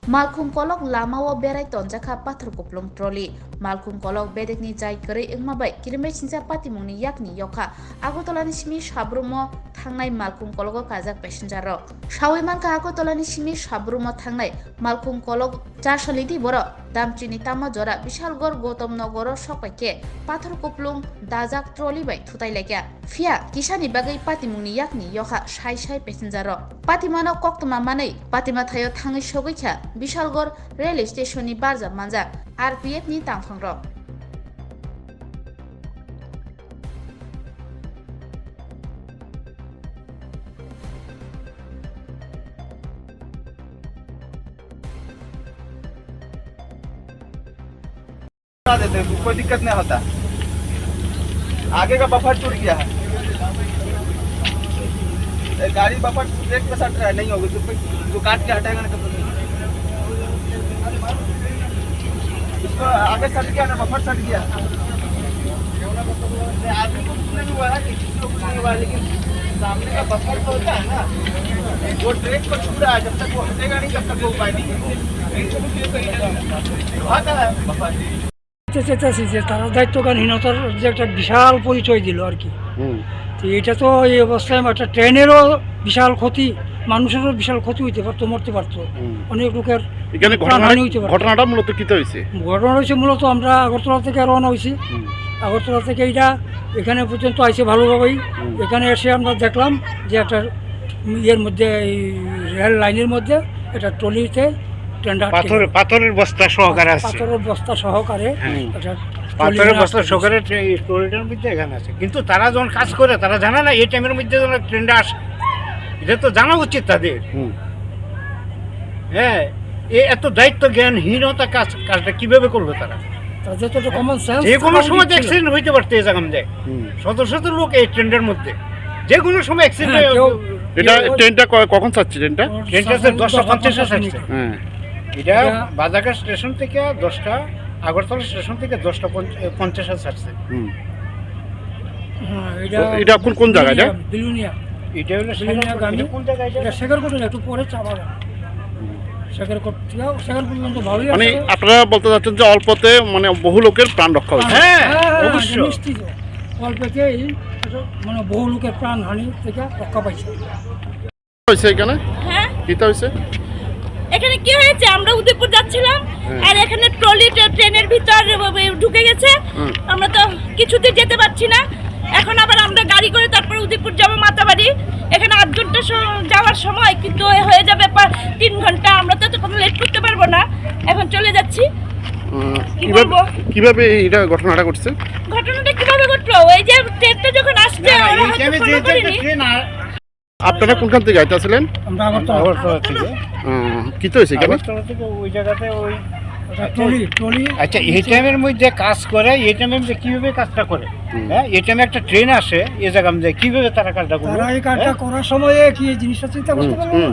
Malkhung kolok lamao berai tonjaka pathor kuplung troli. Malkhung kolok bedekni jai kere ingmabai kirime chinja patimungni yakni yoka. Agotolani simi sabrumo thangnai malkhung kologo kajak passenger rok. Sawimanka agotolani simi sabrumo thangnai malkhung kolok charsalidi boro damchini tama jora bishalgor Gautam Nogoro sokaike pathor kuplung dajak troli bai thutai lekya. Fia kisani bagai patimungni yakni yoka sai passenger rok. Patimano koktuma manai patima thayo thangai sogaikha Bishalgarh rail স্টেশননি বারজাব মানজাক RPF নি তাংফাং rock देते हैं, कोई दिक्कत नहीं होता। आगे का बफर टूट गया है, गाड़ी बफर ब्रेक पे सट रहा है, नहीं होगा तो काट के हटाएगा ना कब इसको आगे सट गया ना, बफर सट गया। आदमी को कुछ नहीं हुआ है, किसी को कुछ नहीं हुआ, लेकिन सामने का बफर तो होता है ना, वो ट्रैक पर छू रहा है, जब तक वो हटेगा नहीं तब तक वो उपाय नहीं है बफर। চেতেছি যে তারা দায়িত্বজ্ঞানহীনতার যে একটা বিশাল পরিচয় দিল আর কি। তো এটা তো এই অবস্থায় একটা ট্রেনেরও বিশাল ক্ষতি, মানুষেরও বিশাল ক্ষতি হইতে পারতো, মরতে পারতো, অনেক লোকের এখানে প্রাণহানি হইতে পারতো। ঘটনাটা মূলত কি হয়েছে? ঘটনা হয়েছে মূলত আমরা আগরতলা থেকে রওনা হয়েছি, আগরতলা থেকে এইটা এখানে পর্যন্ত আইছে ভালোভাবেই। এখানে এসে আমরা দেখলাম যে একটা ইয়ের মধ্যে, এই রেল লাইনের মধ্যে একটা ট্রলিতে পাথরের বস্তা সহকারে আছে, পাথরের বস্তা সহকারে পাথরের বস্তা সহকারে ট্রেনের মধ্যে এখানে আছে। কিন্তু তারা যখন কাজ করে তারা জানে না এই টাইমের মধ্যে যখন ট্রেনটা আসে, এটা তো জানা উচিত তাদের। হ্যাঁ, এত দায়িত্ব জ্ঞানহীনতা কাজটা কিভাবে করবে তারা? যে কোনো সময় অ্যাক্সিডেন্ট হইতে পারতো এই জায়গা যায়, শত শত লোক এই ট্রেনের মধ্যে যে কোনো সময় অ্যাক্সিডেন্ট। এটা ট্রেনটা কখন ছাড়ছে? ট্রেনটা 10:50 ছাড়ছে। এটা বাজারঘাট স্টেশন থেকে 10টা, আগরতলা স্টেশন থেকে 10:50 ছাড়ছে। এটা কোন জায়গায়? এটা হলো কোন জায়গায়? একটু পরে চাপা মানে আপনারা বলতে চাচ্ছেন যে অল্পতে মানে বহু লোকের প্রাণ রক্ষা হয়েছে? হ্যাঁ, অবশ্যই অল্পতেই মানে বহু লোকের প্রাণহানি থেকে রক্ষা পাইছে। এখানে কিটা হয়েছে? এখানে কি হয়েছে, আমরা উদয়পুর যাচ্ছিলাম আর এখানে ট্রলি ট্রেনের ভিতর ঢুকে গেছে, আমরা তো কিছুতে যেতে পারছি না। এখন আবার আমরা গাড়ি করে তারপর উদয়পুর যাবো মাতাবাড়ি, এখানে 8 ঘন্টা যাওয়ার সময়, কিন্তু হয়ে যাবে 3 ঘন্টা, আমরা তো কোনো লেট করতে পারবো না, এখন চলে যাচ্ছি। কিভাবে এটা ঘটনাটা ঘটছে? ঘটনাটা কিভাবে ঘটলো, এই যে ট্রেনটা যখন আসছে আপনারা কোনখান থেকে যাইতেছিলেন? আমরা আগরতলা থেকে। কি তো হয়েছে এখানে? ওই জায়গাতে ওই ট্রলি। আচ্ছা, এই টাইমের মধ্যে কাজ করে, এই টাইমের মধ্যে কিভাবে কাজটা করে? হ্যাঁ, এই টাইমে একটা ট্রেন আসে এই জায়গা মধ্যে, কিভাবে তারা কাজটা করে? তারা এই কাজটা করার সময় কি এই জিনিসটা চিন্তা করতে পারলো না?